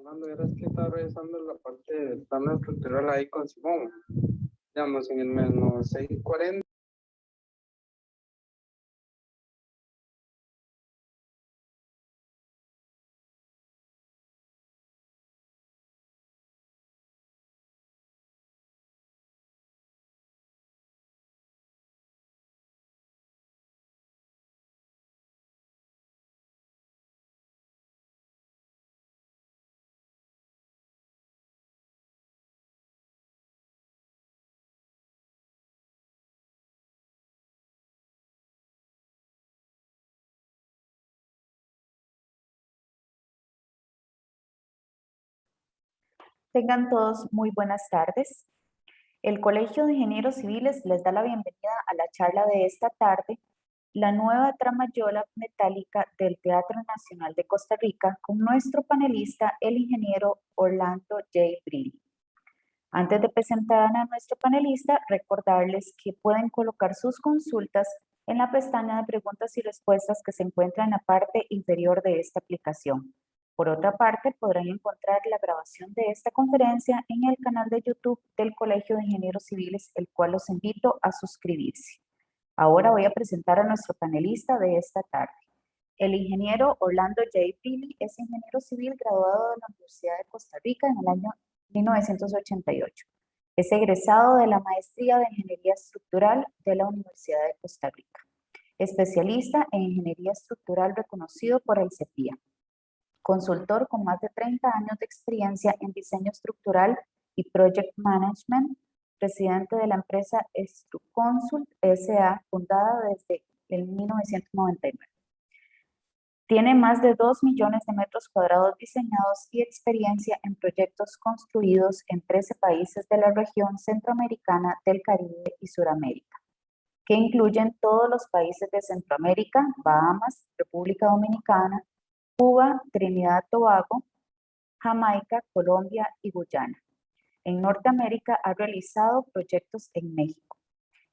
Armando, era que estaba revisando la parte del plano estructural ahí con Simón. Digamos, en el menos 640. Tengan todos muy buenas tardes. El Colegio de Ingenieros Civiles les da la bienvenida a la charla de esta tarde, la nueva tramayola metálica del Teatro Nacional de Costa Rica, con nuestro panelista, el ingeniero Orlando J. Brilli. Antes de presentar a nuestro panelista, recordarles que pueden colocar sus consultas en la pestaña de preguntas y respuestas que se encuentra en la parte inferior de esta aplicación. Por otra parte, podrán encontrar la grabación de esta conferencia en el canal de YouTube del Colegio de Ingenieros Civiles, el cual los invito a suscribirse. Ahora voy a presentar a nuestro panelista de esta tarde. El ingeniero Orlando J. Brilli es ingeniero civil graduado de la Universidad de Costa Rica en el año 1988. Es egresado de la Maestría de Ingeniería Estructural de la Universidad de Costa Rica. Especialista en Ingeniería Estructural reconocido por el CEPIA. Consultor con más de 30 años de experiencia en diseño estructural y project management, presidente de la empresa Estruconsult S.A., fundada desde el 1999. Tiene más de 2 millones de metros cuadrados diseñados y experiencia en proyectos construidos en 13 países de la región centroamericana, del Caribe y Suramérica, que incluyen todos los países de Centroamérica, Bahamas, República Dominicana, Cuba, Trinidad y Tobago, Jamaica, Colombia y Guyana. En Norteamérica ha realizado proyectos en México.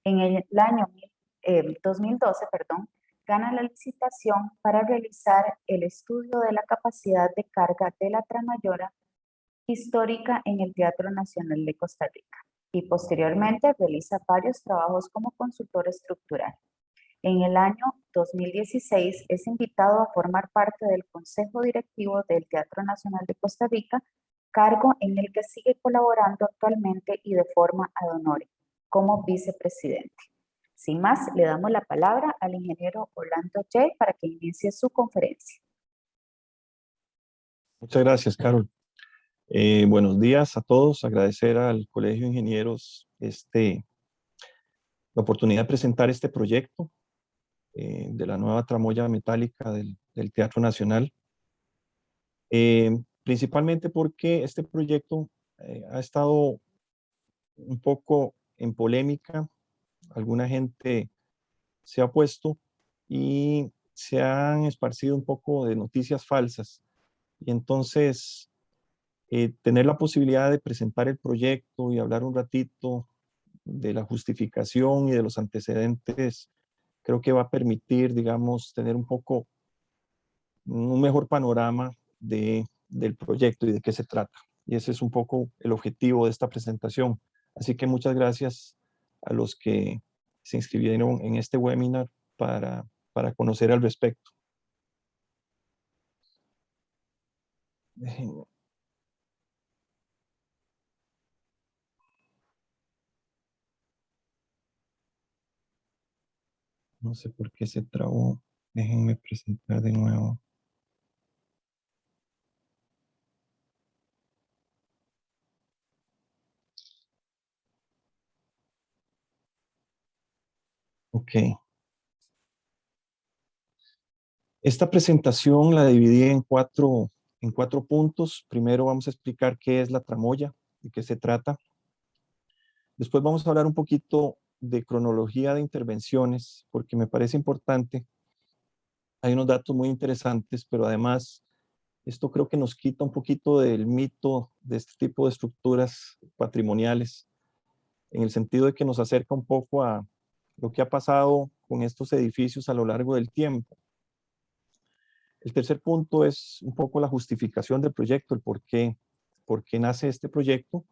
En el año 2012, gana la licitación para realizar el estudio de la capacidad de carga de la tramayola histórica en el Teatro Nacional de Costa Rica y posteriormente realiza varios trabajos como consultor estructural. En el año 2016 es invitado a formar parte del Consejo Directivo del Teatro Nacional de Costa Rica, cargo en el que sigue colaborando actualmente y de forma ad honorem como vicepresidente. Sin más, le damos la palabra al ingeniero Orlando J. para que inicie su conferencia. Muchas gracias, Carol. Buenos días a todos. Agradecer al Colegio de Ingenieros la oportunidad de presentar este proyecto de la nueva tramoya metálica del Teatro Nacional. Principalmente porque este proyecto ha estado un poco en polémica. Alguna gente se ha opuesto y se han esparcido un poco de noticias falsas. Y entonces, tener la posibilidad de presentar el proyecto y hablar un ratito de la justificación y de los antecedentes, creo que va a permitir, digamos, tener un mejor panorama del proyecto y de qué se trata. Y ese es un poco el objetivo de esta presentación. Así que muchas gracias a los que se inscribieron en este webinar para conocer al respecto. Déjenme. No sé por qué se trabó. Déjenme presentar de nuevo. Ok. Esta presentación la dividí en cuatro puntos. Primero vamos a explicar qué es la tramoya, de qué se trata. Después vamos a hablar un poquito de cronología de intervenciones, porque me parece importante. Hay unos datos muy interesantes, pero además esto creo que nos quita un poquito del mito de este tipo de estructuras patrimoniales, en el sentido de que nos acerca un poco a lo que ha pasado con estos edificios a lo largo del tiempo. El tercer punto es un poco la justificación del proyecto, el por qué nace este proyecto.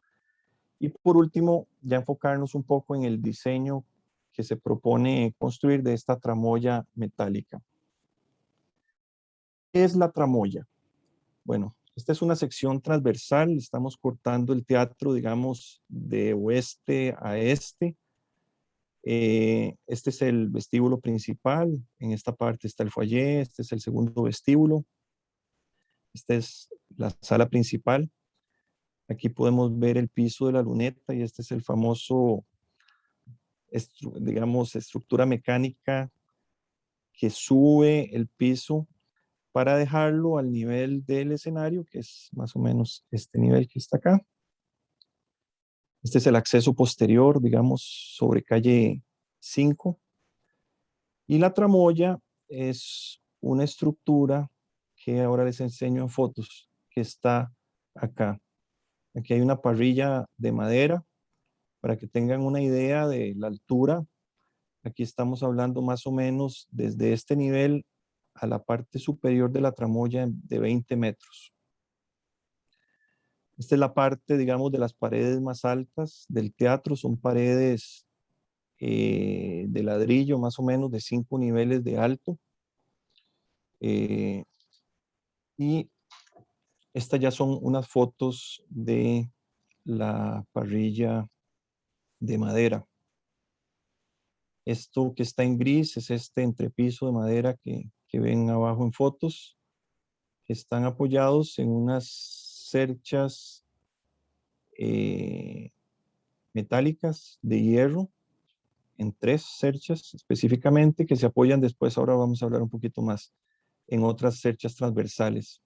Y por último, ya enfocarnos un poco en el diseño que se propone construir de esta tramoya metálica. ¿Qué es la tramoya? Bueno, esta es una sección transversal, estamos cortando el teatro, digamos, de oeste a este. Este es el vestíbulo principal, en esta parte está el foyer, este es el segundo vestíbulo, esta es la sala principal. Aquí podemos ver el piso de la luneta y este es el famoso, digamos, estructura mecánica que sube el piso para dejarlo al nivel del escenario, que es más o menos este nivel que está acá. Este es el acceso posterior, digamos, sobre calle 5. Y la tramoya es una estructura que ahora les enseño en fotos, que está acá. Aquí hay una parrilla de madera para que tengan una idea de la altura. Aquí estamos hablando más o menos desde este nivel a la parte superior de la tramoya de 20 metros. Esta es la parte, digamos, de las paredes más altas del teatro. Son paredes de ladrillo, más o menos de 5 niveles de alto. Y estas ya son unas fotos de la parrilla de madera. Esto que está en gris es este entrepiso de madera que ven abajo en fotos, que están apoyados en unas cerchas metálicas de hierro, en 3 cerchas específicamente, que se apoyan después, ahora vamos a hablar un poquito más, en otras cerchas transversales.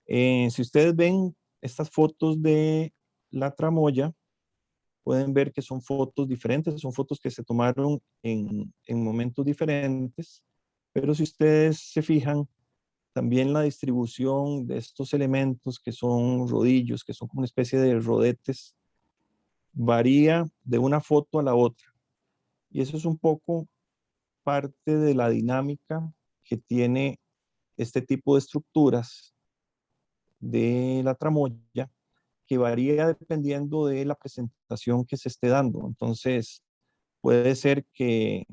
Si ustedes ven estas fotos de la tramoya, pueden ver que son fotos diferentes, son fotos que se tomaron en momentos diferentes, pero si ustedes se fijan, también la distribución de estos elementos que son rodillos, que son como una especie de rodetes, varía de una foto a la otra. Y eso es un poco parte de la dinámica que tiene este tipo de estructuras de la tramoya, que varía dependiendo de la presentación que se esté dando. Entonces, puede ser que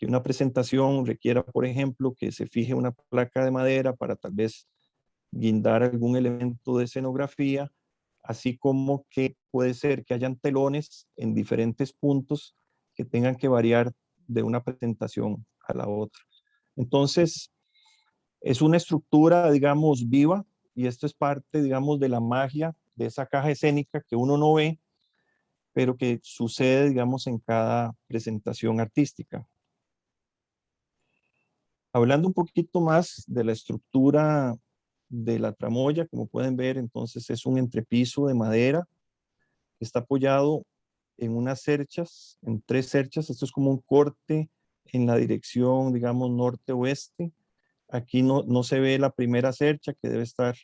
una presentación requiera, por ejemplo, que se fije una placa de madera para tal vez guindar algún elemento de escenografía, así como que puede ser que hayan telones en diferentes puntos que tengan que variar de una presentación a la otra. Entonces, es una estructura, digamos, viva, y esto es parte, digamos, de la magia de esa caja escénica que uno no ve, pero que sucede, digamos, en cada presentación artística. Hablando un poquito más de la estructura de la tramoya, como pueden ver, entonces es un entrepiso de madera que está apoyado en unas cerchas, en 3 cerchas. Esto es como un corte en la dirección, digamos, norte-oeste. Aquí no se ve la primera cercha, que debe estar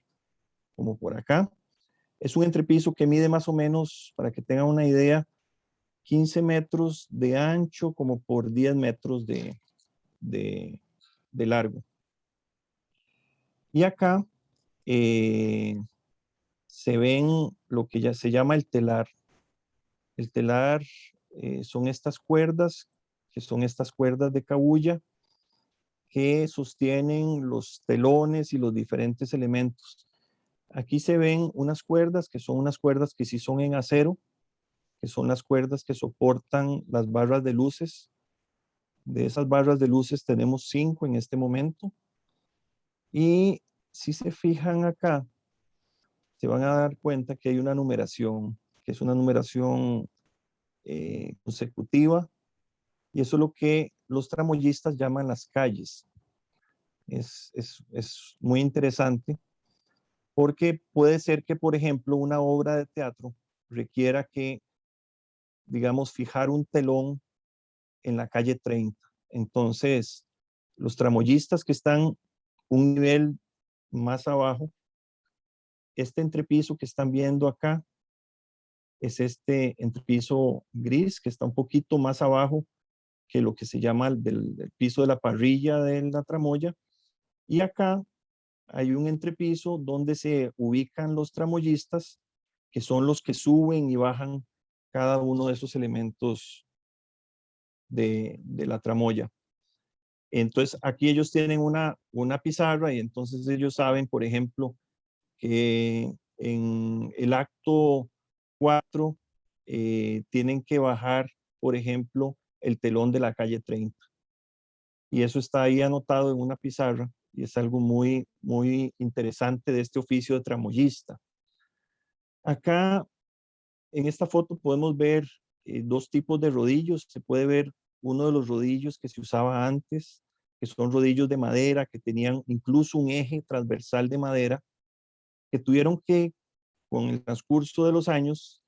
como por acá. Es un entrepiso que mide más o menos, para que tengan una idea, 15 metros de ancho como por 10 metros de largo. Y acá se ven lo que ya se llama el telar. El telar son estas cuerdas, que son estas cuerdas de cabuya que sostienen los telones y los diferentes elementos. Aquí se ven unas cuerdas que son unas cuerdas que sí son en acero, que son las cuerdas que soportan las barras de luces. De esas barras de luces tenemos 5 en este momento. Y si se fijan acá, se van a dar cuenta que hay una numeración, que es una numeración consecutiva, y eso es lo que los tramoyistas llaman las calles. Es muy interesante porque puede ser que, por ejemplo, una obra de teatro requiera que, digamos, fijar un telón en la calle 30. Entonces, los tramoyistas que están un nivel más abajo, este entrepiso que están viendo acá es este entrepiso gris que está un poquito más abajo que lo que se llama del piso de la parrilla de la tramoya. Y acá hay un entrepiso donde se ubican los tramoyistas, que son los que suben y bajan cada uno de esos elementos de la tramoya. Entonces, aquí ellos tienen una pizarra y entonces ellos saben, por ejemplo, que en el acto 4 tienen que bajar, por ejemplo, el telón de la calle 30. Y eso está ahí anotado en una pizarra y es algo muy, muy interesante de este oficio de tramoyista. Acá, en esta foto podemos ver dos tipos de rodillos. Se puede ver uno de los rodillos que se usaba antes, que son rodillos de madera, que tenían incluso un eje transversal de madera, que tuvieron que, con el transcurso de los años,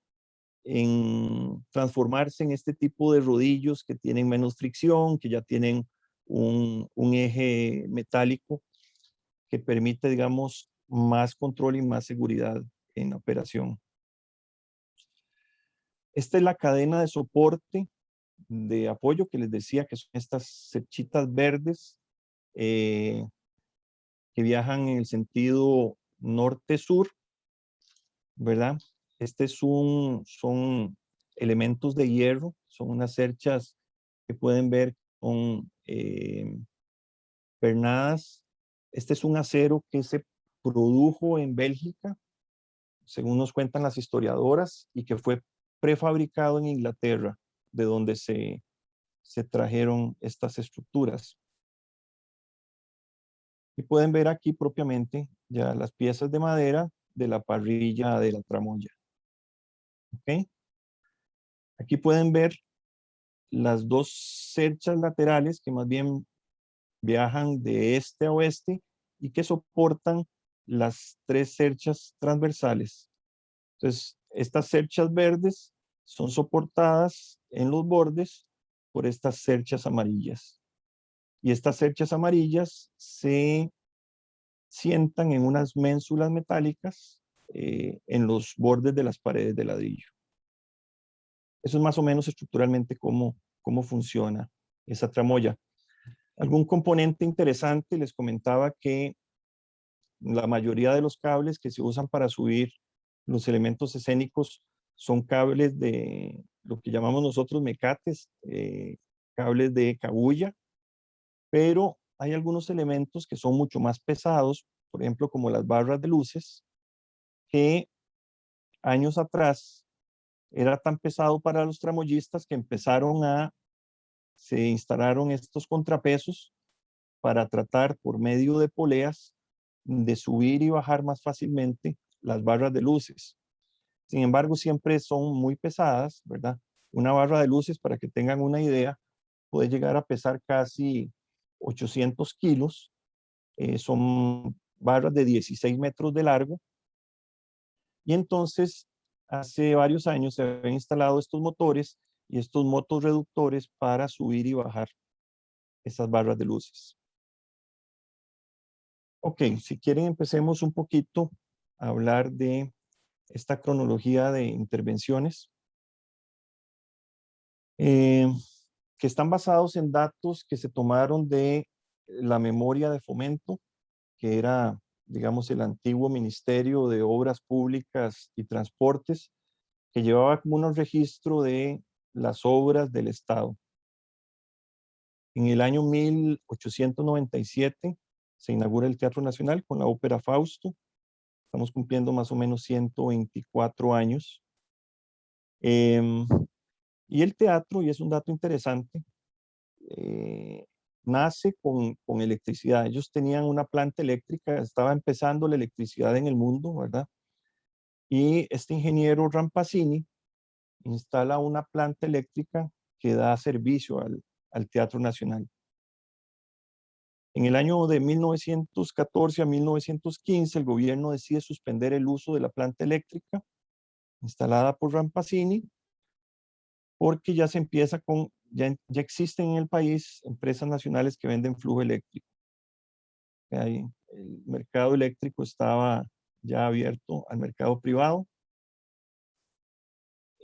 transformarse en este tipo de rodillos que tienen menos fricción, que ya tienen un eje metálico que permite, digamos, más control y más seguridad en la operación. Esta es la cadena de soporte de apoyo que les decía, que son estas cerchitas verdes que viajan en el sentido norte-sur, ¿verdad? Son elementos de hierro, son unas cerchas que pueden ver con pernadas. Este es un acero que se produjo en Bélgica, según nos cuentan las historiadoras, y que fue prefabricado en Inglaterra, de donde se trajeron estas estructuras. Y pueden ver aquí propiamente ya las piezas de madera de la parrilla de la tramoya. ¿Ok? Aquí pueden ver las dos cerchas laterales que más bien viajan de este a oeste y que soportan las tres cerchas transversales. Entonces, estas cerchas verdes son soportadas en los bordes por estas cerchas amarillas. Y estas cerchas amarillas se sientan en unas ménsulas metálicas en los bordes de las paredes de ladrillo. Eso es más o menos estructuralmente cómo funciona esa tramoya. Algún componente interesante, les comentaba que la mayoría de los cables que se usan para subir los elementos escénicos son cables de lo que llamamos nosotros mecates, cables de cabuya, pero hay algunos elementos que son mucho más pesados, por ejemplo, como las barras de luces, que años atrás era tan pesado para los tramoyistas que se instalaron estos contrapesos para tratar por medio de poleas de subir y bajar más fácilmente las barras de luces. Sin embargo, siempre son muy pesadas, ¿verdad? Una barra de luces, para que tengan una idea, puede llegar a pesar casi 800 kilos. Son barras de 16 metros de largo. Y entonces, hace varios años se habían instalado estos motores y estos motos reductores para subir y bajar esas barras de luces. Ok, si quieren empecemos un poquito a hablar de esta cronología de intervenciones que están basados en datos que se tomaron de la memoria de fomento, que era, digamos, el antiguo Ministerio de Obras Públicas y Transportes, que llevaba como un registro de las obras del Estado. En el año 1897 se inaugura el Teatro Nacional con la ópera Fausto. Estamos cumpliendo más o menos 124 años. Y el teatro, y es un dato interesante, nace con electricidad. Ellos tenían una planta eléctrica, estaba empezando la electricidad en el mundo, ¿verdad? Y este ingeniero Rampacini instala una planta eléctrica que da servicio al Teatro Nacional. En el año de 1914 a 1915, el gobierno decide suspender el uso de la planta eléctrica instalada por Rampacini, porque ya se empieza ya existen en el país empresas nacionales que venden flujo eléctrico. El mercado eléctrico estaba ya abierto al mercado privado.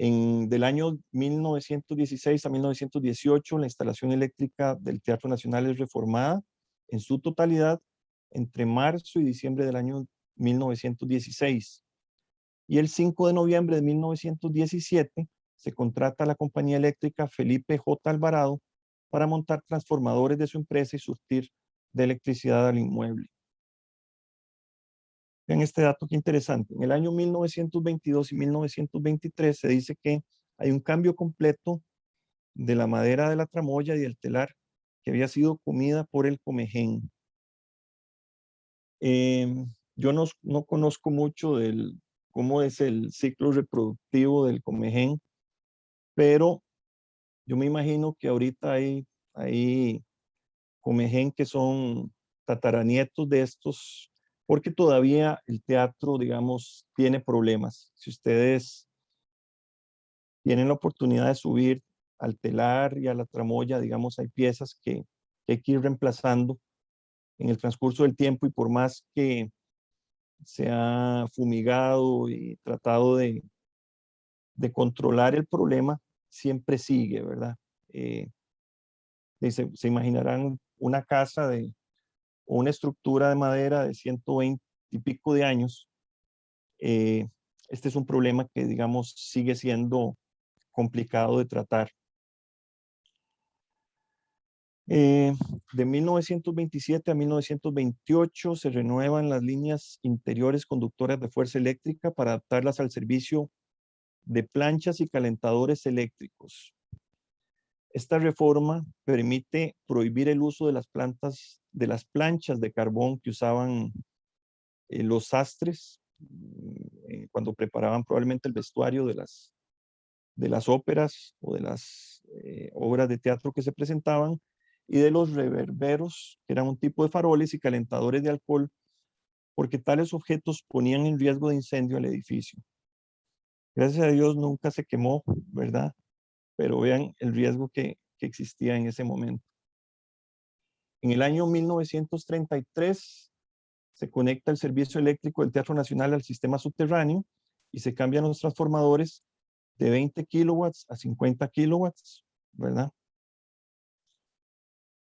Del año 1916 a 1918, la instalación eléctrica del Teatro Nacional es reformada en su totalidad entre marzo y diciembre del año 1916. Y el 5 de noviembre de 1917 se contrata a la compañía eléctrica Felipe J. Alvarado para montar transformadores de su empresa y surtir de electricidad al inmueble. Vean este dato que interesante. En el año 1922 y 1923 se dice que hay un cambio completo de la madera de la tramoya y del telar que había sido comida por el comején. Yo no conozco mucho cómo es el ciclo reproductivo del comején, pero yo me imagino que ahorita hay comején que son tataranietos de estos, porque todavía el teatro, digamos, tiene problemas. Si ustedes tienen la oportunidad de subir al telar y a la tramoya, digamos, hay piezas que hay que ir reemplazando en el transcurso del tiempo, y por más que se ha fumigado y tratado de controlar el problema, siempre sigue, ¿verdad? Se imaginarán una casa o una estructura de madera de 120 y pico de años. Este es un problema que, digamos, sigue siendo complicado de tratar. De 1927 a 1928 se renuevan las líneas interiores conductoras de fuerza eléctrica para adaptarlas al servicio de planchas y calentadores eléctricos. Esta reforma permite prohibir el uso de las planchas de carbón que usaban los sastres cuando preparaban probablemente el vestuario de las óperas o de las obras de teatro que se presentaban, y de los reverberos, que eran un tipo de faroles y calentadores de alcohol, porque tales objetos ponían en riesgo de incendio al edificio. Gracias a Dios nunca se quemó, ¿verdad? Pero vean el riesgo que existía en ese momento. En el año 1933 se conecta el servicio eléctrico del Teatro Nacional al sistema subterráneo y se cambian los transformadores de 20 kilowatts a 50 kilowatts, ¿verdad?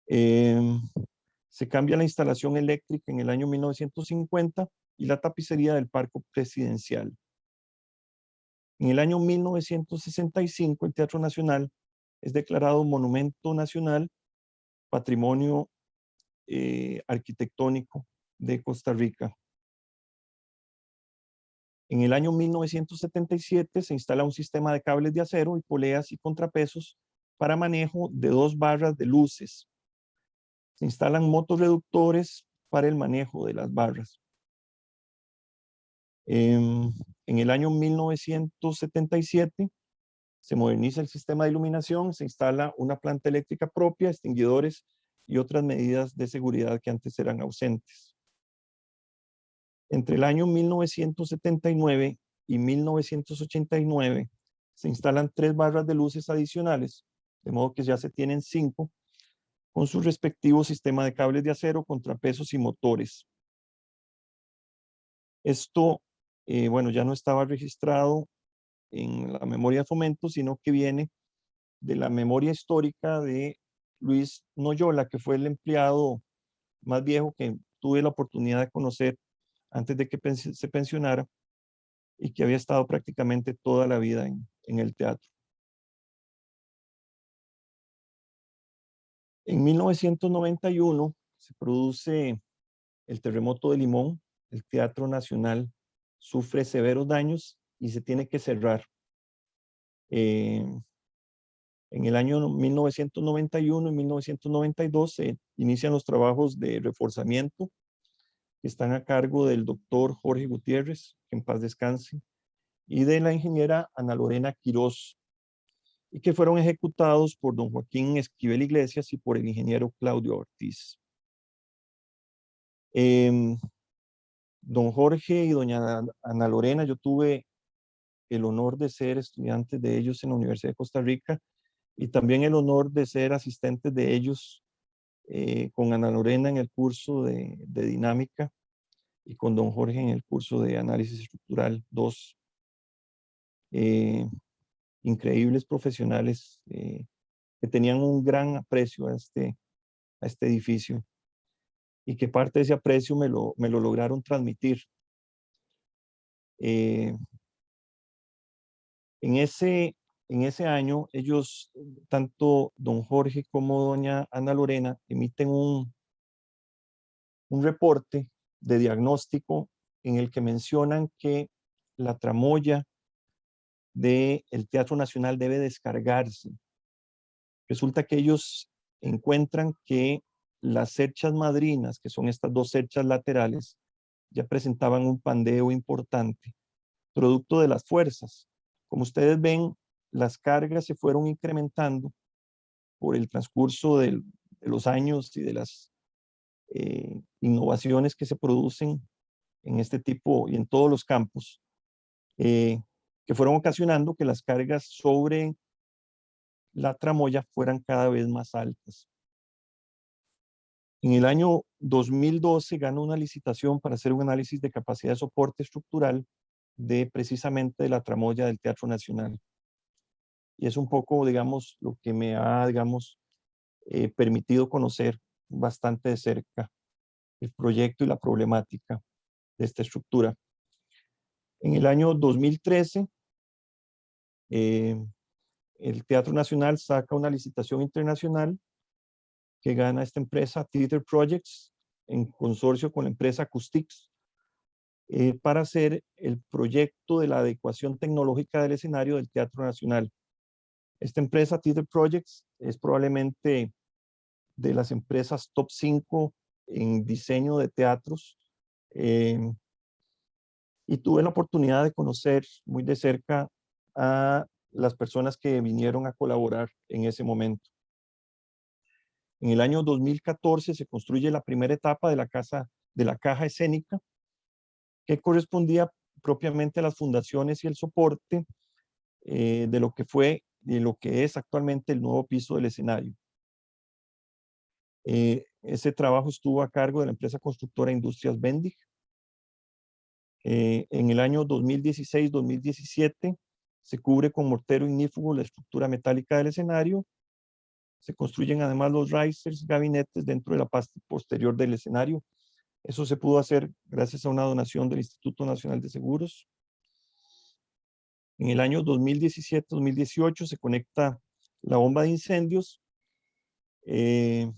Se cambia la instalación eléctrica en el año 1950 y la tapicería del Parque Presidencial. En el año 1965 el Teatro Nacional es declarado Monumento Nacional, Patrimonio Arquitectónico de Costa Rica. En el año 1977 se instala un sistema de cables de acero y poleas y contrapesos para manejo de 2 barras de luces. Se instalan motorreductores para el manejo de las barras. En el año 1977 se moderniza el sistema de iluminación, se instala una planta eléctrica propia, extinguidores y otras medidas de seguridad que antes eran ausentes. Entre el año 1979 y 1989 se instalan 3 barras de luces adicionales, de modo que ya se tienen 5, con su respectivo sistema de cables de acero, contrapesos y motores. Esto, bueno, ya no estaba registrado en la memoria de fomento, sino que viene de la memoria histórica de Luis Noyola, que fue el empleado más viejo que tuve la oportunidad de conocer antes de que se pensionara, y que había estado prácticamente toda la vida en el teatro. En 1991 se produce el terremoto de Limón, el Teatro Nacional sufre severos daños y se tiene que cerrar. En el año 1991 y 1992 se inician los trabajos de reforzamiento que están a cargo del doctor Jorge Gutiérrez, que en paz descanse, y de la ingeniera Ana Lorena Quirós, y que fueron ejecutados por don Joaquín Esquivel Iglesias y por el ingeniero Claudio Ortiz. Don Jorge y doña Ana Lorena, yo tuve el honor de ser estudiante de ellos en la Universidad de Costa Rica, y también el honor de ser asistente de ellos con Ana Lorena en el curso de dinámica y con don Jorge en el curso de análisis estructural 2. increíbles profesionales que tenían un gran aprecio a este edificio y que parte de ese aprecio me lo lograron transmitir. En ese año, ellos, tanto don Jorge como doña Ana Lorena, emiten un reporte de diagnóstico en el que mencionan que la tramoya del Teatro Nacional debe descargarse. Resulta que ellos encuentran que las cerchas madrinas, que son estas dos cerchas laterales, ya presentaban un pandeo importante, producto de las fuerzas. Como ustedes ven, las cargas se fueron incrementando por el transcurso de los años y de las innovaciones que se producen en este tipo y en todos los campos, que fueron ocasionando que las cargas sobre la tramoya fueran cada vez más altas. En el año 2012 ganó una licitación para hacer un análisis de capacidad de soporte estructural de precisamente de la tramoya del Teatro Nacional. Y es un poco, digamos, lo que me ha, digamos, permitido conocer bastante de cerca el proyecto y la problemática de esta estructura. En el año 2013, el Teatro Nacional saca una licitación internacional que gana esta empresa Theater Projects en consorcio con la empresa Acoustics para hacer el proyecto de la adecuación tecnológica del escenario del Teatro Nacional. Esta empresa Theater Projects es probablemente de las empresas top 5 en diseño de teatros y tuve la oportunidad de conocer muy de cerca a las personas que vinieron a colaborar en ese momento. En el año 2014 se construye la primera etapa de la caja escénica, que correspondía propiamente a las fundaciones y el soporte de lo que fue y lo que es actualmente el nuevo piso del escenario. Ese trabajo estuvo a cargo de la empresa constructora Industrias Bendig. En el año 2016-2017 se cubre con mortero ignífugo la estructura metálica del escenario. Se construyen además los risers, gabinetes dentro de la parte posterior del escenario. Eso se pudo hacer gracias a una donación del Instituto Nacional de Seguros. En el año 2017-2018 se conecta la bomba de incendios. Se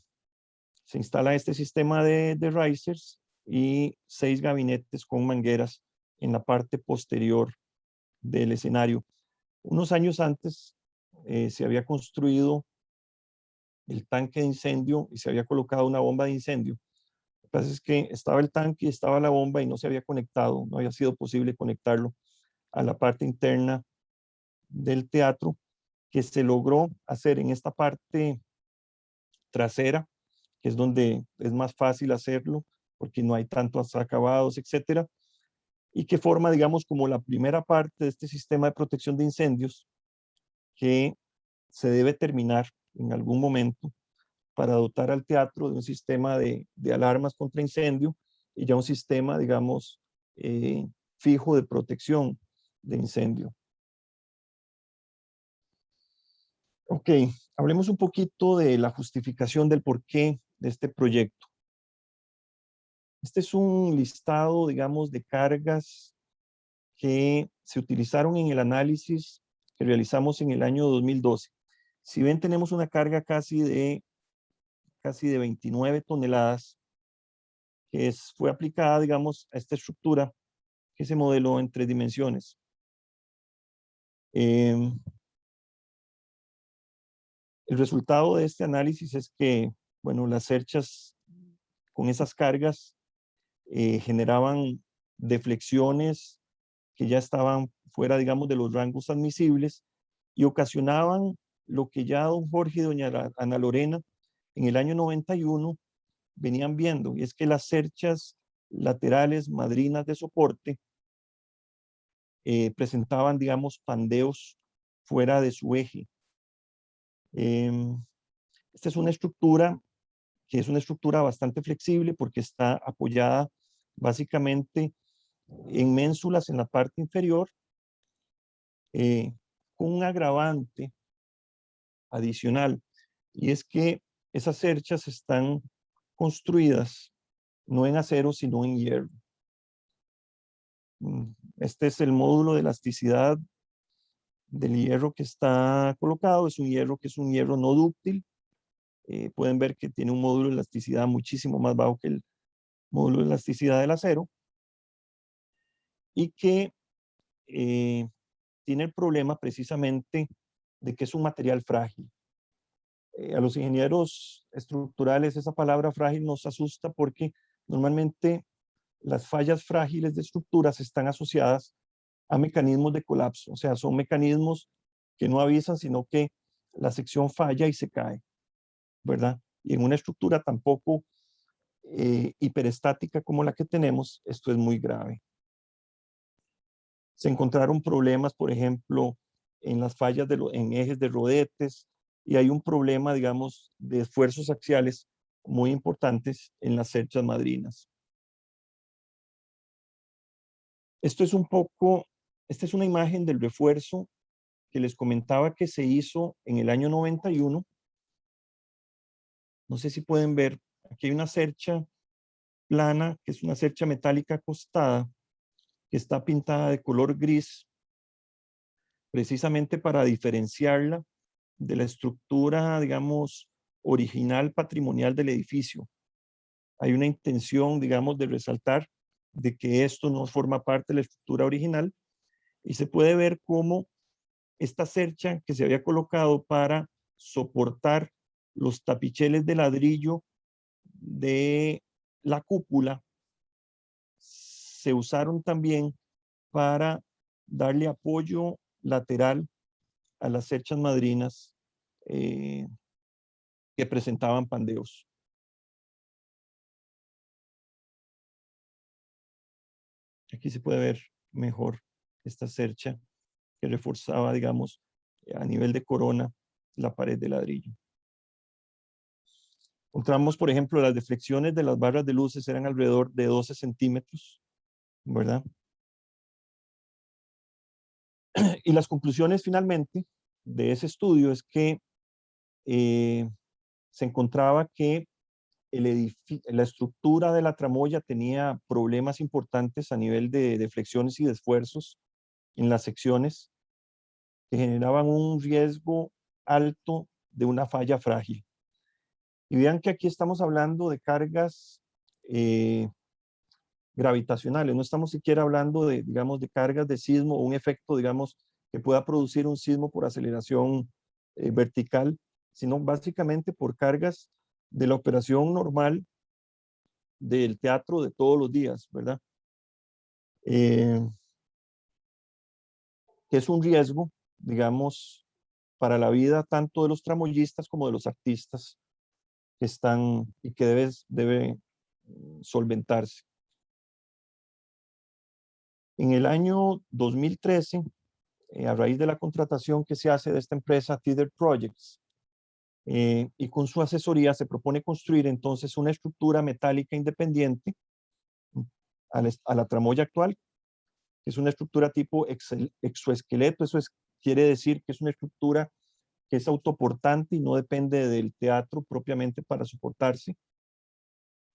instala este sistema de risers y 6 gabinetes con mangueras en la parte posterior del escenario. Unos años antes se había construido el tanque de incendio y se había colocado una bomba de incendio. Lo que pasa es que estaba el tanque y estaba la bomba y no se había conectado, no había sido posible conectarlo a la parte interna del teatro, que se logró hacer en esta parte trasera, que es donde es más fácil hacerlo, porque no hay tantos acabados, etcétera, y que forma, digamos, como la primera parte de este sistema de protección de incendios que se debe terminar en algún momento para dotar al teatro de un sistema de alarmas contra incendio y ya un sistema, digamos, fijo de protección de incendio. Ok, hablemos un poquito de la justificación del porqué de este proyecto. Este es un listado, digamos, de cargas que se utilizaron en el análisis que realizamos en el año 2012. Si ven, tenemos una carga casi de 29 toneladas que fue aplicada, digamos, a esta estructura que se modeló en 3 dimensiones. El resultado de este análisis es que, bueno, las cerchas con esas cargas generaban deflexiones que ya estaban fuera, digamos, de los rangos admisibles y ocasionaban lo que ya don Jorge y doña Ana Lorena en el año 91 venían viendo, y es que las cerchas laterales madrinas de soporte presentaban, digamos, pandeos fuera de su eje. Esta es una estructura que es una estructura bastante flexible porque está apoyada básicamente en ménsulas en la parte inferior, con un agravante adicional, y es que esas cerchas están construidas no en acero, sino en hierro. Este es el módulo de elasticidad del hierro que está colocado. Es un hierro que es un hierro no dúctil. Pueden ver que tiene un módulo de elasticidad muchísimo más bajo que el módulo de elasticidad del acero, y que tiene el problema precisamente de que es un material frágil. A los ingenieros estructurales esa palabra frágil nos asusta porque normalmente las fallas frágiles de estructuras están asociadas a mecanismos de colapso, o sea, son mecanismos que no avisan, sino que la sección falla y se cae, ¿verdad? Y en una estructura tampoco hiperestática como la que tenemos, esto es muy grave. Se encontraron problemas, por ejemplo, en las fallas en ejes de rodetes, y hay un problema, digamos, de esfuerzos axiales muy importantes en las cerchas madrinas. Esto es un poco, esta es una imagen del refuerzo que les comentaba que se hizo en el año 91. No sé si pueden ver, aquí hay una cercha plana, que es una cercha metálica acostada, que está pintada de color gris, precisamente para diferenciarla de la estructura, digamos, original patrimonial del edificio. Hay una intención, digamos, de resaltar de que esto no forma parte de la estructura original, y se puede ver cómo esta cercha que se había colocado para soportar los tapicheles de ladrillo de la cúpula se usaron también para darle apoyo lateral a las cerchas madrinas que presentaban pandeos. Aquí se puede ver mejor esta cercha que reforzaba, digamos, a nivel de corona la pared de ladrillo. Encontramos, por ejemplo, las deflexiones de las barras de luces eran alrededor de 12 centímetros, ¿verdad? Y las conclusiones finalmente de ese estudio es que se encontraba que la estructura de la tramoya tenía problemas importantes a nivel de flexiones y de esfuerzos en las secciones que generaban un riesgo alto de una falla frágil. Y vean que aquí estamos hablando de cargas gravitacionales, no estamos siquiera hablando de, digamos, de cargas de sismo o un efecto, digamos, que pueda producir un sismo por aceleración vertical, sino básicamente por cargas de la operación normal del teatro de todos los días, ¿verdad? Que es un riesgo, digamos, para la vida tanto de los tramoyistas como de los artistas que están y que debe solventarse. En el año 2013, a raíz de la contratación que se hace de esta empresa Tether Projects, y con su asesoría se propone construir entonces una estructura metálica independiente a la tramoya actual, que es una estructura tipo exoesqueleto. Eso quiere decir que es una estructura que es autoportante y no depende del teatro propiamente para soportarse.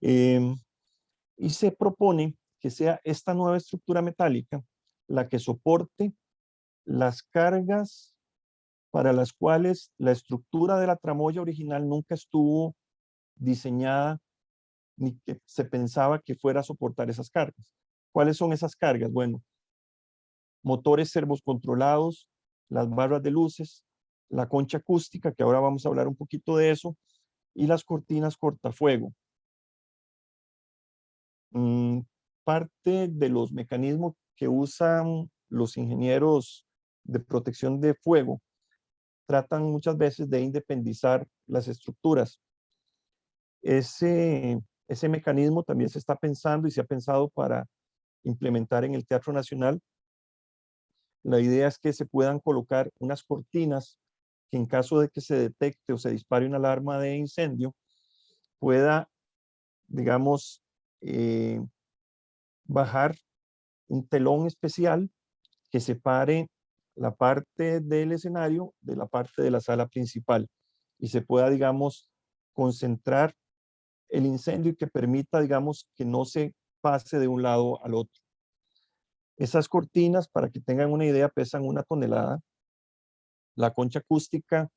Y se propone que sea esta nueva estructura metálica la que soporte las cargas para las cuales la estructura de la tramoya original nunca estuvo diseñada ni que se pensaba que fuera a soportar esas cargas. ¿Cuáles son esas cargas? Bueno, motores servocontrolados, las barras de luces, la concha acústica, que ahora vamos a hablar un poquito de eso, y las cortinas cortafuego. Parte de los mecanismos que usan los ingenieros de protección de fuego tratan muchas veces de independizar las estructuras. Ese mecanismo también se está pensando y se ha pensado para implementar en el Teatro Nacional. La idea es que se puedan colocar unas cortinas que en caso de que se detecte o se dispare una alarma de incendio, pueda, digamos, bajar un telón especial que separe la parte del escenario de la parte de la sala principal y se pueda, digamos, concentrar el incendio y que permita, digamos, que no se pase de un lado al otro. Esas cortinas, para que tengan una idea, pesan 1 tonelada. La concha acústica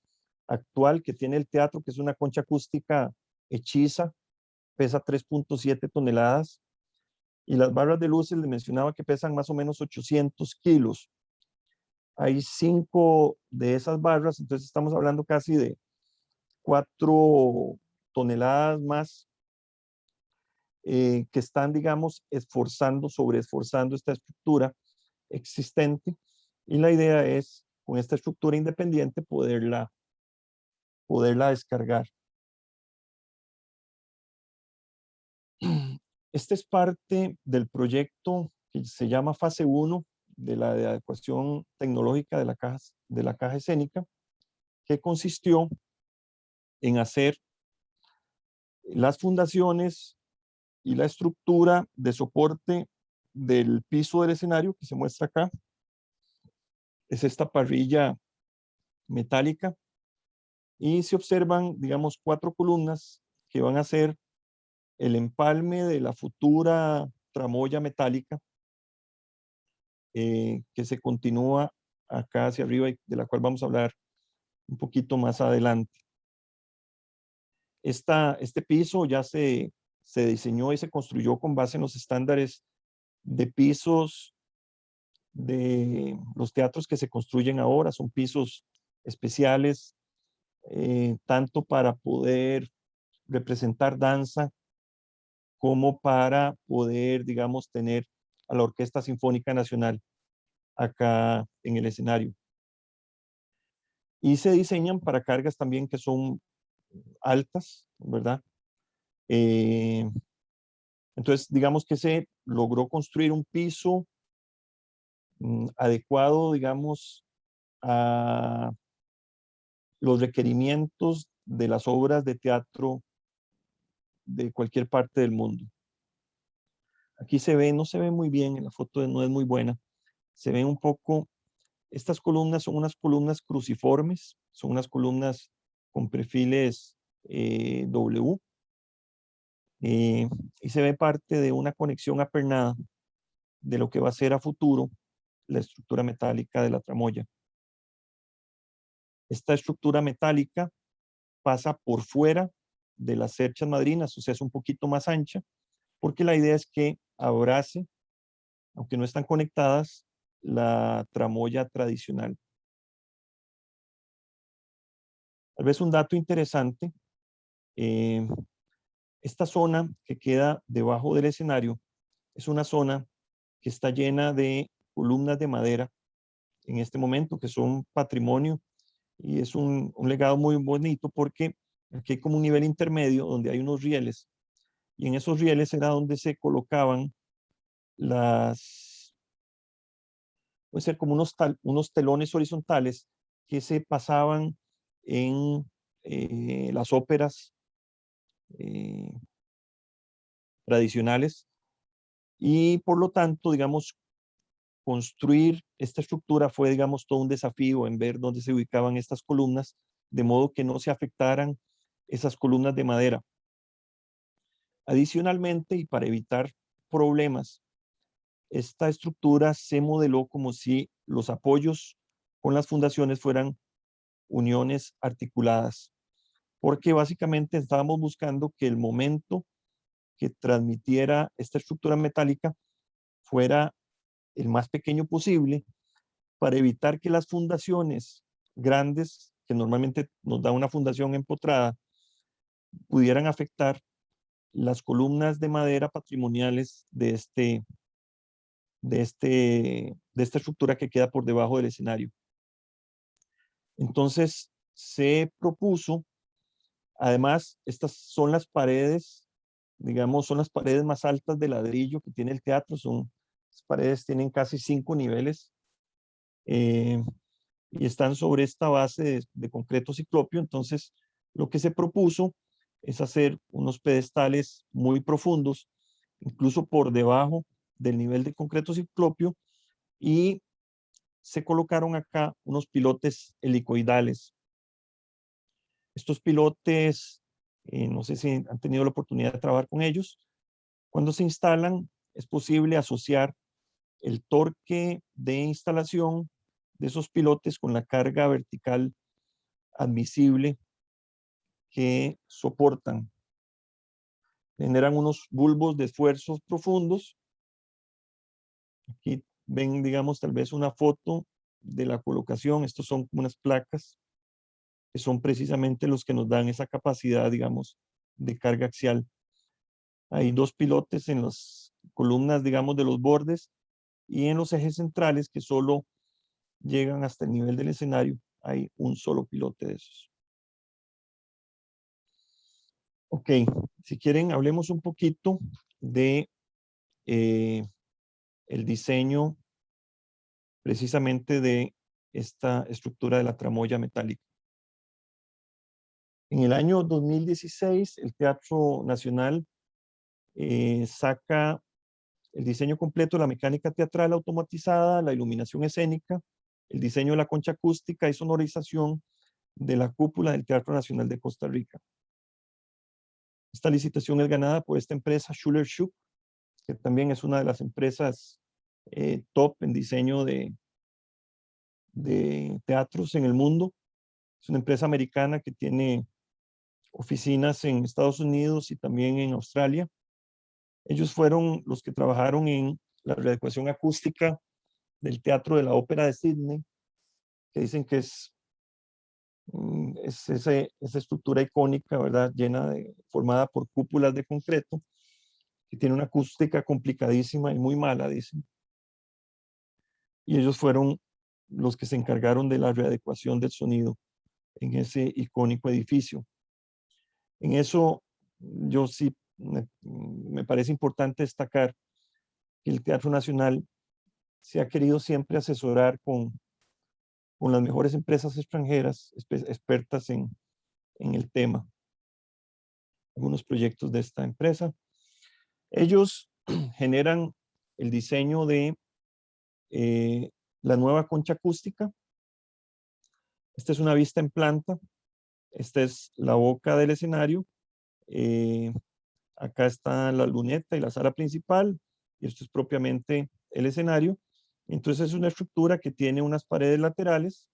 actual que tiene el teatro, que es una concha acústica hechiza, pesa 3.7 toneladas. Y las barras de luces les mencionaba que pesan más o menos 800 kilos. Hay 5 de esas barras, entonces estamos hablando casi de 4 toneladas más que están, digamos, sobreesforzando esta estructura existente. Y la idea es, con esta estructura independiente, poderla descargar. Este es parte del proyecto que se llama Fase 1 de la adecuación tecnológica de la caja escénica, que consistió en hacer las fundaciones y la estructura de soporte del piso del escenario que se muestra acá. Es esta parrilla metálica y se observan, digamos, 4 columnas que van a ser el empalme de la futura tramoya metálica que se continúa acá hacia arriba y de la cual vamos a hablar un poquito más adelante. Este piso ya se diseñó y se construyó con base en los estándares de pisos de los teatros que se construyen ahora. Son pisos especiales, tanto para poder representar danza como para poder, digamos, tener a la Orquesta Sinfónica Nacional acá en el escenario. Y se diseñan para cargas también que son altas, ¿verdad? Entonces, digamos que se logró construir un piso adecuado, digamos, a los requerimientos de las obras de teatro de cualquier parte del mundo. Aquí se ve, no se ve muy bien, en la foto no es muy buena, se ve un poco, estas columnas son unas columnas cruciformes, son unas columnas con perfiles W, y se ve parte de una conexión apernada de lo que va a ser a futuro la estructura metálica de la tramoya. Esta estructura metálica pasa por fuera de las cerchas madrinas, o sea, es un poquito más ancha, porque la idea es que abrace, aunque no están conectadas, la tramoya tradicional. Tal vez un dato interesante, esta zona que queda debajo del escenario es una zona que está llena de columnas de madera en este momento, que son patrimonio, y es un legado muy bonito porque aquí hay como un nivel intermedio donde hay unos rieles, y en esos rieles era donde se colocaban puede ser como unos telones horizontales que se pasaban en las óperas tradicionales, y por lo tanto, digamos, construir esta estructura fue, digamos, todo un desafío en ver dónde se ubicaban estas columnas, de modo que no se afectaran esas columnas de madera. Adicionalmente, y para evitar problemas, esta estructura se modeló como si los apoyos con las fundaciones fueran uniones articuladas, porque básicamente estábamos buscando que el momento que transmitiera esta estructura metálica fuera el más pequeño posible para evitar que las fundaciones grandes, que normalmente nos da una fundación empotrada, pudieran afectar las columnas de madera patrimoniales de esta estructura que queda por debajo del escenario. Entonces se propuso, además, estas son las paredes, digamos, son las paredes más altas de ladrillo que tiene el teatro, las paredes tienen casi 5 niveles y están sobre esta base de concreto ciclopio. Entonces, lo que se propuso es hacer unos pedestales muy profundos, incluso por debajo del nivel de concreto ciclopio, y se colocaron acá unos pilotes helicoidales. Estos pilotes, no sé si han tenido la oportunidad de trabajar con ellos. Cuando se instalan, es posible asociar el torque de instalación de esos pilotes con la carga vertical admisible que soportan. Generan unos bulbos de esfuerzos profundos. Aquí ven, digamos, tal vez una foto de la colocación. Estos son como unas placas que son precisamente los que nos dan esa capacidad, digamos, de carga axial. Hay dos pilotes en las columnas, digamos, de los bordes y en los ejes centrales que solo llegan hasta el nivel del escenario. Hay un solo pilote de esos. Ok, si quieren, hablemos un poquito de el diseño precisamente de esta estructura de la tramoya metálica. En el año 2016, el Teatro Nacional saca el diseño completo de la mecánica teatral automatizada, la iluminación escénica, el diseño de la concha acústica y sonorización de la cúpula del Teatro Nacional de Costa Rica. Esta licitación es ganada por esta empresa Schuler-Schuck, que también es una de las empresas top en diseño de teatros en el mundo. Es una empresa americana que tiene oficinas en Estados Unidos y también en Australia. Ellos fueron los que trabajaron en la readecuación acústica del Teatro de la Ópera de Sydney, que dicen que es esa estructura icónica, ¿verdad? Formada por cúpulas de concreto, que tiene una acústica complicadísima y muy mala, dicen. Y ellos fueron los que se encargaron de la readecuación del sonido en ese icónico edificio. En eso, yo sí me parece importante destacar que el Teatro Nacional se ha querido siempre asesorar con las mejores empresas extranjeras expertas en el tema. Algunos proyectos de esta empresa. Ellos generan el diseño de la nueva concha acústica. Esta es una vista en planta. Esta es la boca del escenario. Acá está la luneta y la sala principal. Y esto es propiamente el escenario. Entonces es una estructura que tiene unas paredes laterales,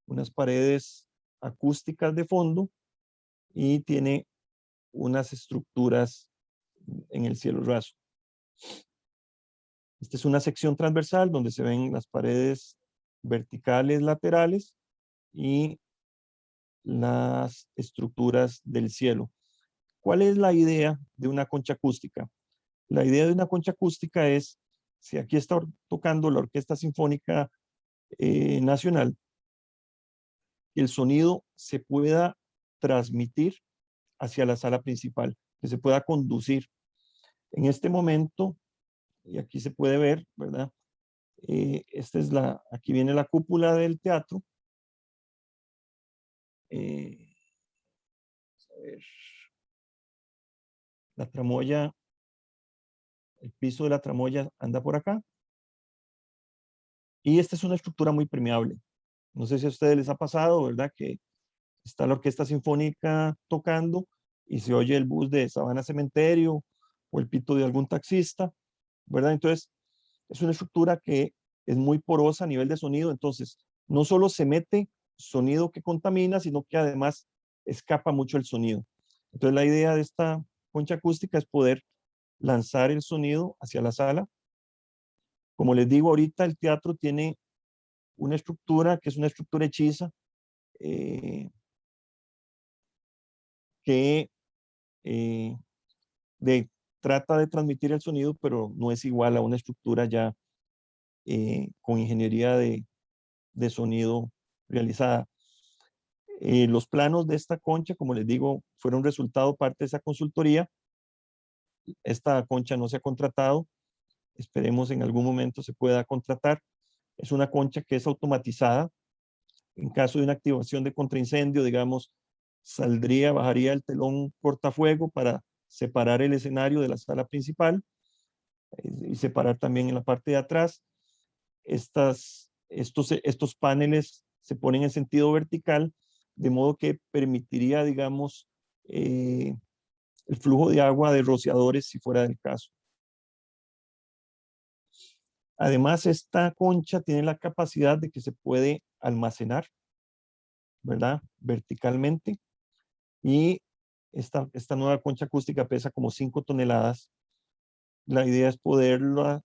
unas paredes acústicas de fondo y tiene unas estructuras en el cielo raso. Esta es una sección transversal donde se ven las paredes verticales laterales y las estructuras del cielo. ¿Cuál es la idea de una concha acústica? La idea de una concha acústica es, si aquí está tocando la Orquesta Sinfónica Nacional, que el sonido se pueda transmitir hacia la sala principal, que se pueda conducir. En este momento, y aquí se puede ver, ¿verdad? Aquí viene la cúpula del teatro. A ver. La tramoya, el piso de la tramoya anda por acá. Y esta es una estructura muy permeable. No sé si a ustedes les ha pasado, ¿verdad? Que está la Orquesta Sinfónica tocando y se oye el bus de Sabana Cementerio o el pito de algún taxista, ¿verdad? Entonces, es una estructura que es muy porosa a nivel de sonido. Entonces, no solo se mete sonido que contamina, sino que además escapa mucho el sonido. Entonces, la idea de esta concha acústica es poder lanzar el sonido hacia la sala. Como les digo, ahorita el teatro tiene una estructura que es una estructura hechiza que trata de transmitir el sonido, pero no es igual a una estructura ya con ingeniería de sonido realizada. Los planos de esta concha, como les digo, fueron resultado parte de esa consultoría. Esta concha no se ha contratado. Esperemos en algún momento se pueda contratar. Es una concha que es automatizada. En caso de una activación de contraincendio, digamos, bajaría el telón cortafuego para separar el escenario de la sala principal y separar también en la parte de atrás. estos paneles se ponen en sentido vertical, de modo que permitiría, digamos, el flujo de agua de rociadores si fuera del caso. Además, esta concha tiene la capacidad de que se puede almacenar, ¿verdad? Verticalmente. Y esta nueva concha acústica pesa como 5 toneladas. La idea es poderla,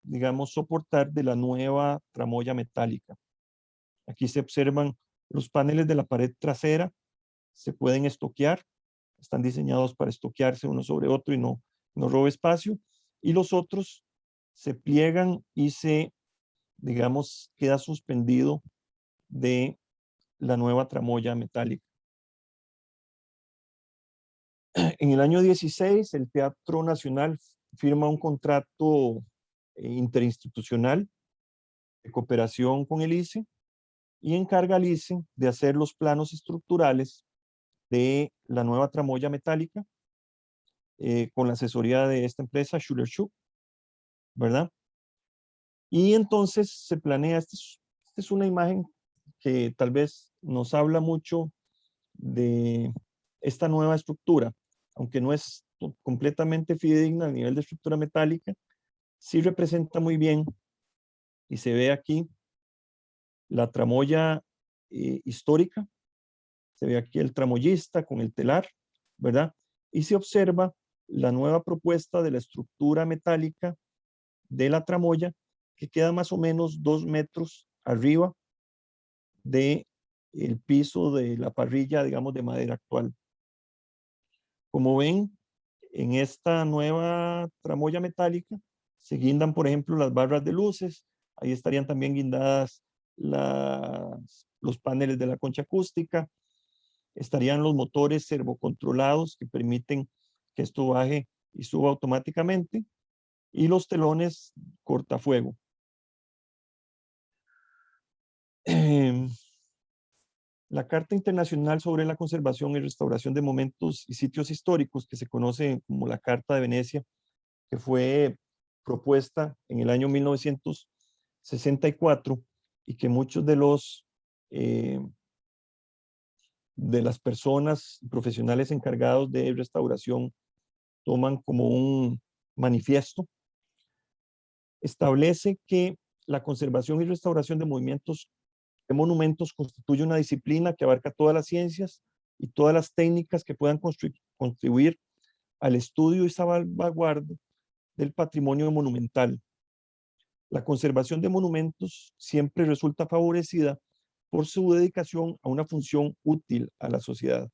digamos, soportar de la nueva tramoya metálica. Aquí se observan los paneles de la pared trasera, se pueden estoquear, están diseñados para estoquearse uno sobre otro y no robe espacio. Y los otros se pliegan y digamos, queda suspendido de la nueva tramoya metálica. En el año 16, el Teatro Nacional firma un contrato interinstitucional de cooperación con el ICE y encarga al ICE de hacer los planos estructurales de la nueva tramoya metálica con la asesoría de esta empresa, Schuler Schuck, ¿verdad? Y entonces se planea, esta es una imagen que tal vez nos habla mucho de esta nueva estructura, aunque no es completamente fidedigna a nivel de estructura metálica, sí representa muy bien y se ve aquí la tramoya histórica, se ve aquí el tramoyista con el telar, ¿verdad? Y se observa la nueva propuesta de la estructura metálica de la tramoya que queda más o menos 2 metros arriba de el piso de la parrilla, digamos, de madera actual. Como ven, en esta nueva tramoya metálica se guindan, por ejemplo, las barras de luces. Ahí estarían también guindadas los paneles de la concha acústica. Estarían los motores servocontrolados que permiten que esto baje y suba automáticamente. Y los telones cortafuego. La Carta Internacional sobre la Conservación y Restauración de Monumentos y Sitios Históricos, que se conoce como la Carta de Venecia, que fue propuesta en el año 1964 y que muchos de las personas profesionales encargados de restauración toman como un manifiesto, establece que la conservación y restauración de monumentos constituye una disciplina que abarca todas las ciencias y todas las técnicas que puedan contribuir al estudio y salvaguarda del patrimonio monumental. La conservación de monumentos siempre resulta favorecida por su dedicación a una función útil a la sociedad.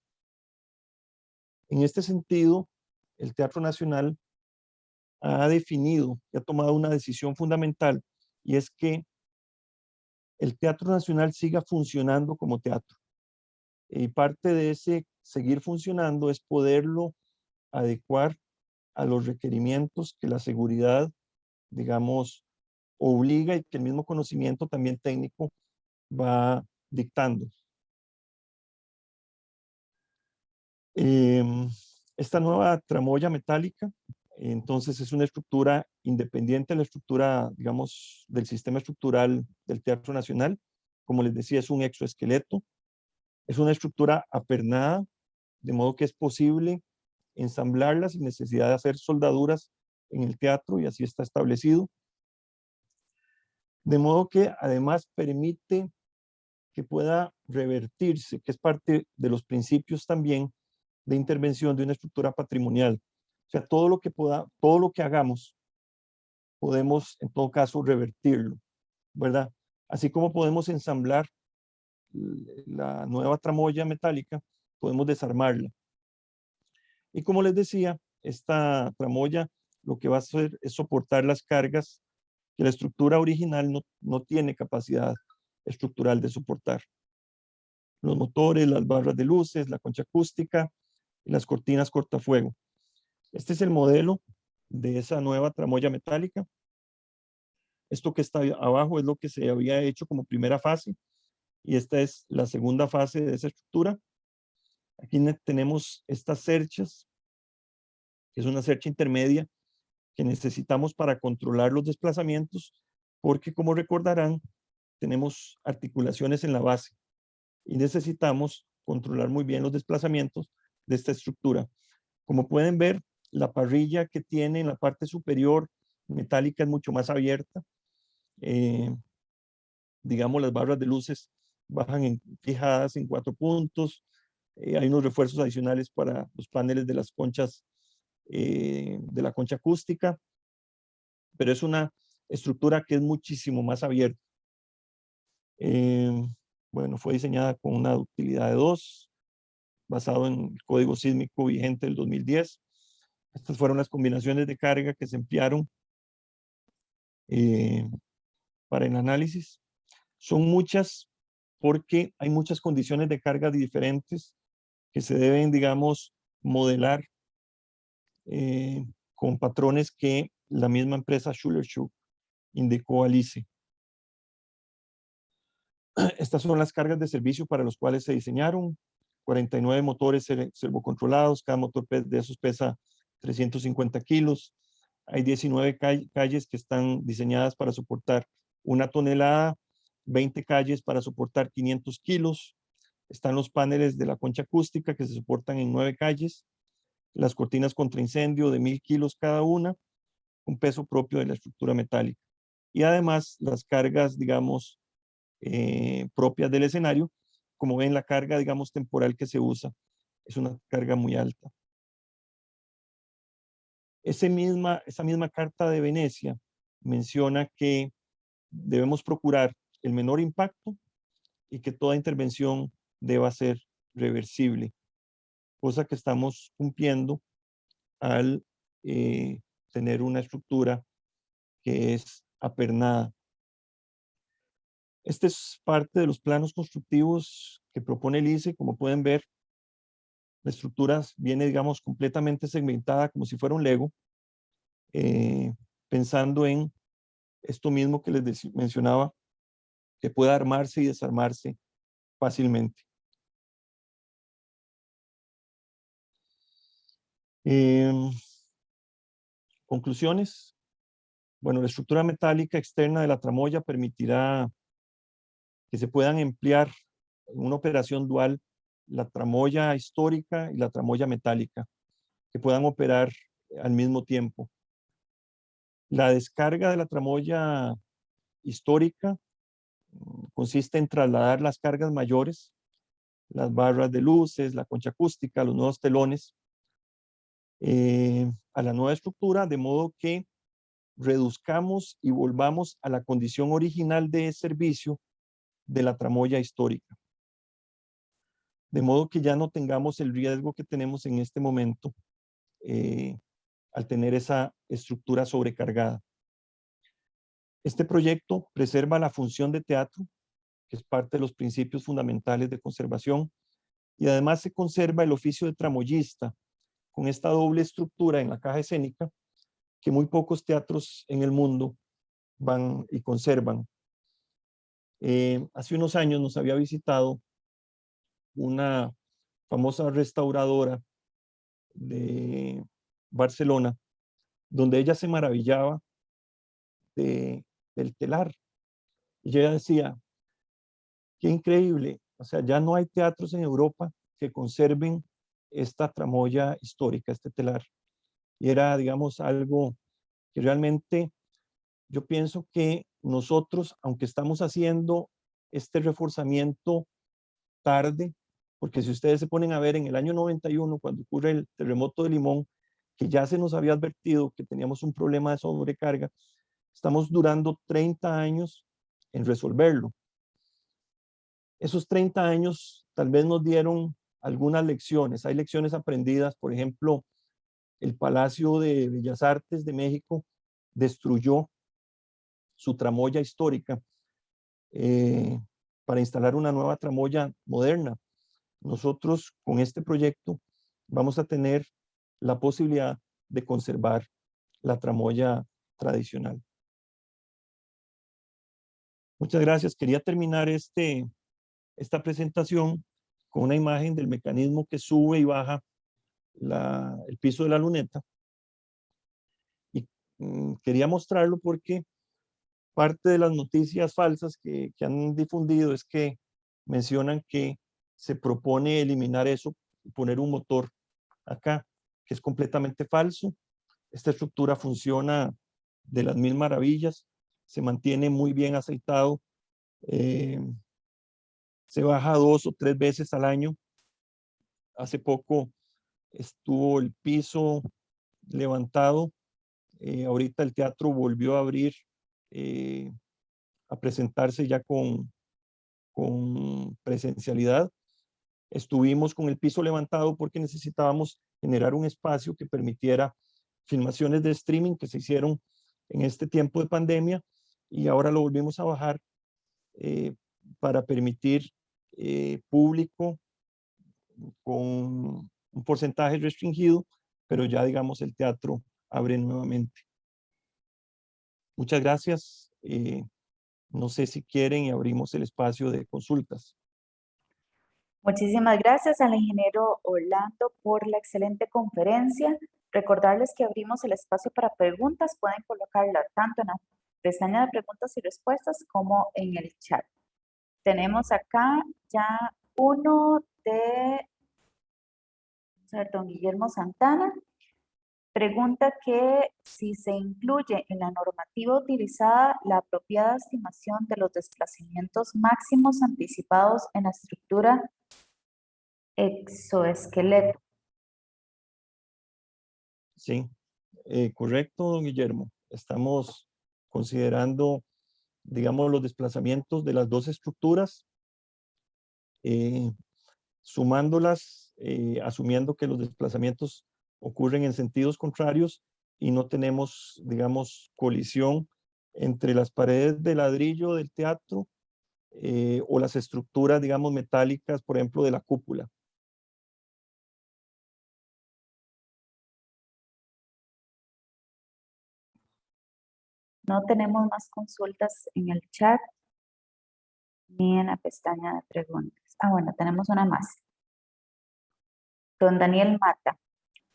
En este sentido, el Teatro Nacional ha definido y ha tomado una decisión fundamental, y es que el Teatro Nacional siga funcionando como teatro. Y parte de ese seguir funcionando es poderlo adecuar a los requerimientos que la seguridad, digamos, obliga y que el mismo conocimiento también técnico va dictando. Esta nueva tramoya metálica, entonces, es una estructura independiente de la estructura, digamos, del sistema estructural del Teatro Nacional. Como les decía, es un exoesqueleto. Es una estructura apernada, de modo que es posible ensamblarla sin necesidad de hacer soldaduras en el teatro, y así está establecido. De modo que además permite que pueda revertirse, que es parte de los principios también de intervención de una estructura patrimonial. O sea, todo lo que hagamos, podemos en todo caso revertirlo, ¿verdad? Así como podemos ensamblar la nueva tramoya metálica, podemos desarmarla. Y como les decía, esta tramoya lo que va a hacer es soportar las cargas que la estructura original no tiene capacidad estructural de soportar. Los motores, las barras de luces, la concha acústica y las cortinas cortafuego. Este es el modelo de esa nueva tramoya metálica. Esto que está abajo es lo que se había hecho como primera fase, y esta es la segunda fase de esa estructura. Aquí tenemos estas cerchas, que es una cercha intermedia que necesitamos para controlar los desplazamientos porque como recordarán, tenemos articulaciones en la base y necesitamos controlar muy bien los desplazamientos de esta estructura. Como pueden ver, la parrilla que tiene en la parte superior metálica es mucho más abierta. Digamos, las barras de luces bajan fijadas en 4 puntos. Hay unos refuerzos adicionales para los paneles de las conchas, de la concha acústica, pero es una estructura que es muchísimo más abierta. Bueno, fue diseñada con una ductilidad de 2, basado en el código sísmico vigente del 2010. Estas fueron las combinaciones de carga que se emplearon para el análisis. Son muchas porque hay muchas condiciones de carga diferentes que se deben, digamos, modelar con patrones que la misma empresa Schuler-Schuh indicó al ICE. Estas son las cargas de servicio para los cuales se diseñaron. 49 motores servocontrolados, cada motor de esos pesa 350 kilos. Hay 19 calles que están diseñadas para soportar 1 tonelada, 20 calles para soportar 500 kilos. Están los paneles de la concha acústica que se soportan en 9 calles. Las cortinas contra incendio de 1000 kilos cada una, un peso propio de la estructura metálica. Y además las cargas, digamos, propias del escenario. Como ven, la carga, digamos, temporal que se usa es una carga muy alta. Esa misma carta de Venecia menciona que debemos procurar el menor impacto y que toda intervención deba ser reversible, cosa que estamos cumpliendo al tener una estructura que es apernada. Este es parte de los planos constructivos que propone el ICE. Como pueden ver, la estructura viene, digamos, completamente segmentada como si fuera un Lego, pensando en esto mismo que les mencionaba, que pueda armarse y desarmarse fácilmente. Conclusiones. Bueno, la estructura metálica externa de la tramoya permitirá que se puedan emplear en una operación dual la tramoya histórica y la tramoya metálica, que puedan operar al mismo tiempo. La descarga de la tramoya histórica consiste en trasladar las cargas mayores, las barras de luces, la concha acústica, los nuevos telones, a la nueva estructura, de modo que reduzcamos y volvamos a la condición original de servicio de la tramoya histórica. De modo que ya no tengamos el riesgo que tenemos en este momento al tener esa estructura sobrecargada. Este proyecto preserva la función de teatro, que es parte de los principios fundamentales de conservación, y además se conserva el oficio de tramoyista, con esta doble estructura en la caja escénica, que muy pocos teatros en el mundo van y conservan. Hace unos años nos había visitado una famosa restauradora de Barcelona, donde ella se maravillaba del telar. Y ella decía, qué increíble, o sea, ya no hay teatros en Europa que conserven esta tramoya histórica, este telar. Y era, digamos, algo que realmente yo pienso que nosotros, aunque estamos haciendo este reforzamiento tarde, porque si ustedes se ponen a ver en el año 91, cuando ocurre el terremoto de Limón, que ya se nos había advertido que teníamos un problema de sobrecarga, estamos durando 30 años en resolverlo. Esos 30 años tal vez nos dieron algunas lecciones. Hay lecciones aprendidas, por ejemplo, el Palacio de Bellas Artes de México destruyó su tramoya histórica para instalar una nueva tramoya moderna. Nosotros con este proyecto vamos a tener la posibilidad de conservar la tramoya tradicional. Muchas gracias. Quería terminar esta presentación con una imagen del mecanismo que sube y baja el piso de la luneta. Y quería mostrarlo porque parte de las noticias falsas que han difundido es que mencionan que se propone eliminar eso y poner un motor acá, que es completamente falso. Esta estructura funciona de las mil maravillas, se mantiene muy bien aceitado, se baja 2 o 3 veces al año. Hace poco estuvo el piso levantado, ahorita el teatro volvió a abrir, a presentarse ya con presencialidad. Estuvimos con el piso levantado porque necesitábamos generar un espacio que permitiera filmaciones de streaming que se hicieron en este tiempo de pandemia, y ahora lo volvimos a bajar para permitir público con un porcentaje restringido, pero ya digamos el teatro abre nuevamente. Muchas gracias. No sé si quieren y abrimos el espacio de consultas. Muchísimas gracias al ingeniero Orlando por la excelente conferencia. Recordarles que abrimos el espacio para preguntas. Pueden colocarla tanto en la pestaña de preguntas y respuestas como en el chat. Tenemos acá ya uno de don Guillermo Santana. Pregunta que si se incluye en la normativa utilizada la apropiada estimación de los desplazamientos máximos anticipados en la estructura exoesqueleto. Sí, correcto, don Guillermo. Estamos considerando, digamos, los desplazamientos de las dos estructuras, sumándolas, asumiendo que los desplazamientos ocurren en sentidos contrarios y no tenemos, digamos, colisión entre las paredes de ladrillo del teatro o las estructuras, digamos, metálicas, por ejemplo, de la cúpula. No tenemos más consultas en el chat ni en la pestaña de preguntas. Bueno, tenemos una más. Don Daniel Mata,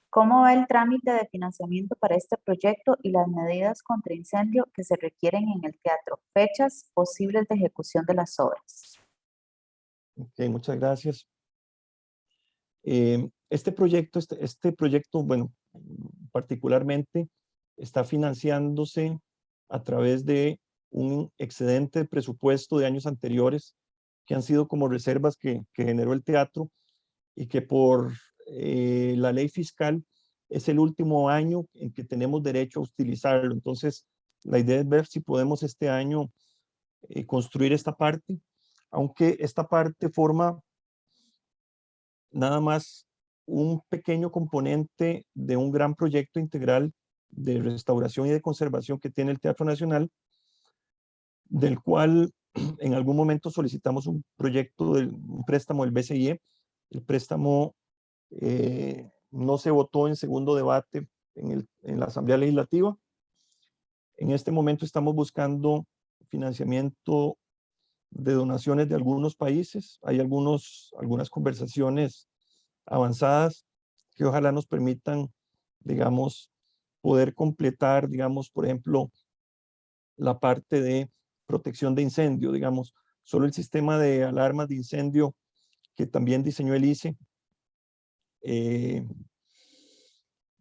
¿cómo va el trámite de financiamiento para este proyecto y las medidas contra incendio que se requieren en el teatro? Fechas posibles de ejecución de las obras. Ok, muchas gracias. Este proyecto, bueno, particularmente está financiándose a través de un excedente de presupuesto de años anteriores que han sido como reservas que generó el teatro y que por la ley fiscal es el último año en que tenemos derecho a utilizarlo. Entonces, la idea es ver si podemos este año construir esta parte, aunque esta parte forma nada más un pequeño componente de un gran proyecto integral de restauración y de conservación que tiene el Teatro Nacional, del cual en algún momento solicitamos un un préstamo del BCIE. El préstamo no se votó en segundo debate en la Asamblea Legislativa. En este momento estamos buscando financiamiento de donaciones de algunos países. Hay algunas conversaciones avanzadas que ojalá nos permitan, digamos, poder completar, digamos, por ejemplo, la parte de protección de incendio, digamos, solo el sistema de alarmas de incendio que también diseñó el ICE,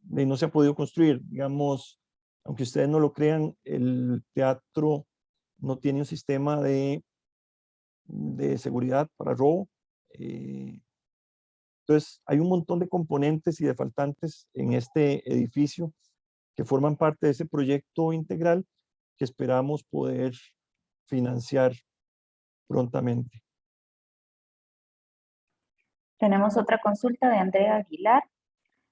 no se ha podido construir, digamos, aunque ustedes no lo crean, el teatro no tiene un sistema de seguridad para robo. Entonces, hay un montón de componentes y de faltantes en este edificio que forman parte de ese proyecto integral que esperamos poder financiar prontamente. Tenemos otra consulta de Andrea Aguilar.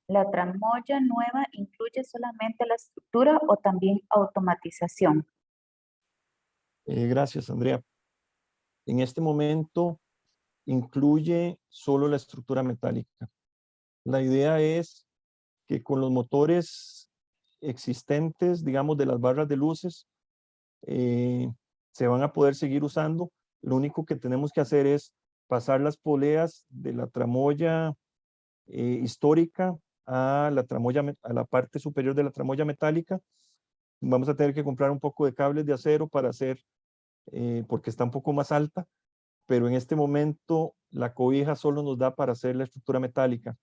¿La tramoya nueva incluye solamente la estructura o también automatización? Gracias, Andrea. En este momento incluye solo la estructura metálica. La idea es que con los motores existentes, digamos, de las barras de luces, se van a poder seguir usando. Lo único que tenemos que hacer es pasar las poleas de la tramoya histórica a la parte superior de la tramoya metálica, vamos a tener que comprar un poco de cables de acero para hacer, porque está un poco más alta, pero en este momento la cobija solo nos da para hacer la estructura metálica.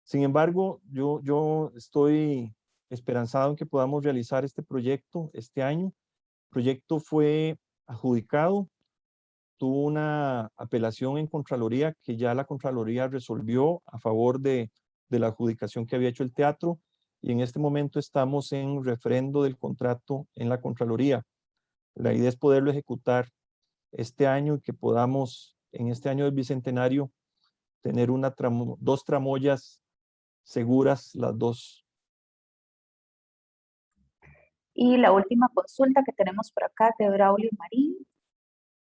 Sin embargo, yo estoy esperanzado en que podamos realizar este proyecto este año. El proyecto fue adjudicado, tuvo una apelación en Contraloría que ya la Contraloría resolvió a favor de la adjudicación que había hecho el teatro, y en este momento estamos en refrendo del contrato en la Contraloría. La idea es poderlo ejecutar este año y que podamos, en este año del Bicentenario, tener dos tramoyas seguras, las dos. Y la última consulta que tenemos por acá de Braulio Marín.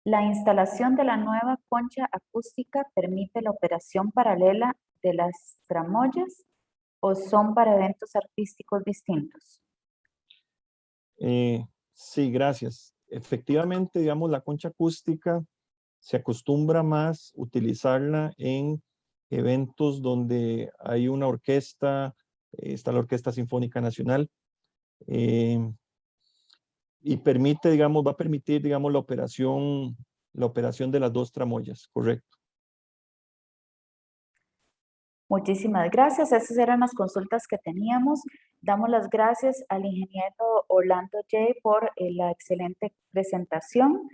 La instalación de la nueva concha acústica permite la operación paralela de las tramoyas o son para eventos artísticos distintos. Sí, gracias. Efectivamente, digamos, la concha acústica se acostumbra más utilizarla en eventos donde hay una orquesta, está la Orquesta Sinfónica Nacional, y permite, digamos, va a permitir, digamos, la operación de las dos tramoyas, correcto. Muchísimas gracias. Esas eran las consultas que teníamos. Damos las gracias al ingeniero Orlando J. por la excelente presentación.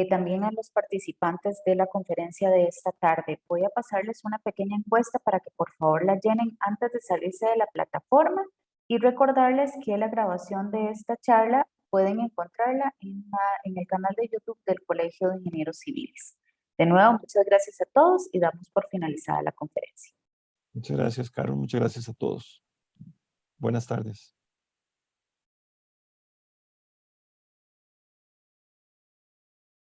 También a los participantes de la conferencia de esta tarde. Voy a pasarles una pequeña encuesta para que por favor la llenen antes de salirse de la plataforma y recordarles que la grabación de esta charla pueden encontrarla en el canal de YouTube del Colegio de Ingenieros Civiles. De nuevo, muchas gracias a todos y damos por finalizada la conferencia. Muchas gracias, Carol. Muchas gracias a todos. Buenas tardes.